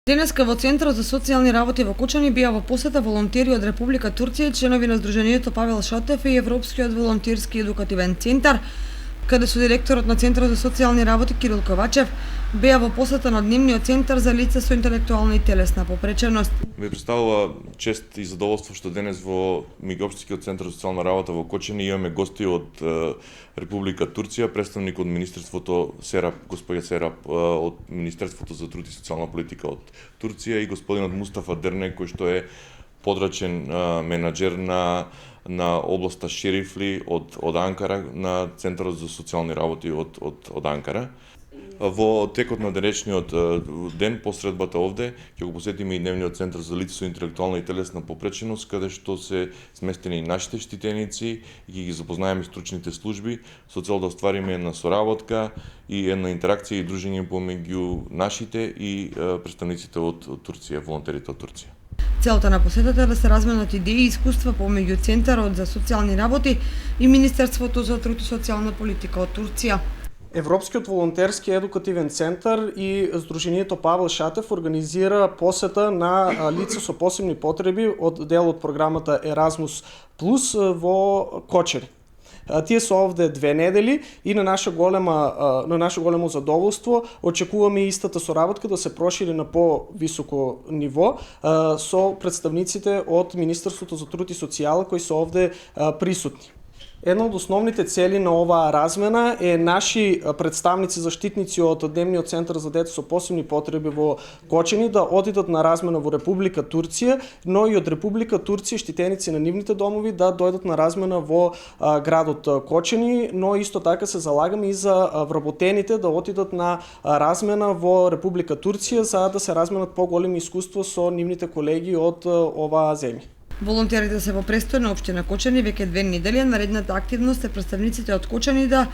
Денеска во Центарот за социјални работи во Кочани беа во посета волонтери од Република Турција и членови на Сдруженијето Павел Шатев и Европскиот волонтерски едукативен центар, каде со директорот на Центарот за социјални работи Кирил Ковачев беа во посета на дневниот центар за лица со интелектуална и телесна попреченост. Ме представува чест и задоволство што денес во Меѓуопштинскиот центар за социјална работа во Кочани имаме гости од Република Турција, представник од Министерството Серап, господја Серап од Министерството за труд и социјална политика од Турција и господинот Мустафа Дерне, кој што е подрачен менаџер на областа Шерифли од Анкара, на Центарот за социјални работи од Анкара. Во текот на денешниот ден, посредбата овде, ќе го посетиме и дневниот центар за лица со интелектуална и телесна попреченост, каде што се сместени нашите штитеници и ќе ги запознаеме стручните служби со цел да оствариме една соработка и една интеракција и дружење помеѓу нашите и представниците од Турција, волонтерите од Турција. Целта на посетата е да се разменат идеи и искуства помеѓу Центарот за социјални работи и Министерството за труд и социјална политика од Турција. Европскиот волонтерски едукативен центар и Сдруженијето Павел Шатев организира посета на лица со посебни потреби од дел од програмата Еразмус Плюс во Кочани. Тие се овде 2 недели и на наше големо задоволство очекуваме истата соработка да се прошири на по-високо ниво со представниците од Министерството за труд и социјала кои се овде присутни. Една од основните цели на оваа размена е наши представници заштитници од Дневниот центар за деца со посебни потреби во Кочани да одидат на размена во Република Турција, но и од Република Турција штитеници на нивните домови да дојдат на размена во градот Кочани, но исто така се залагаме и за вработените да отидат на размена во Република Турција за да се разменат поголеми искуства со нивните колеги од оваа земја. Волонтерите се во престојна општина Кочани веќе 2 недели. Наредната активност е представниците од Кочани да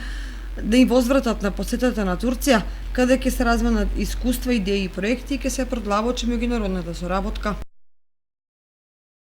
им возвратат на посетата на Турција, каде ќе се разменат искуства, идеи и проекти и ќе се продлабочи меѓународната соработка.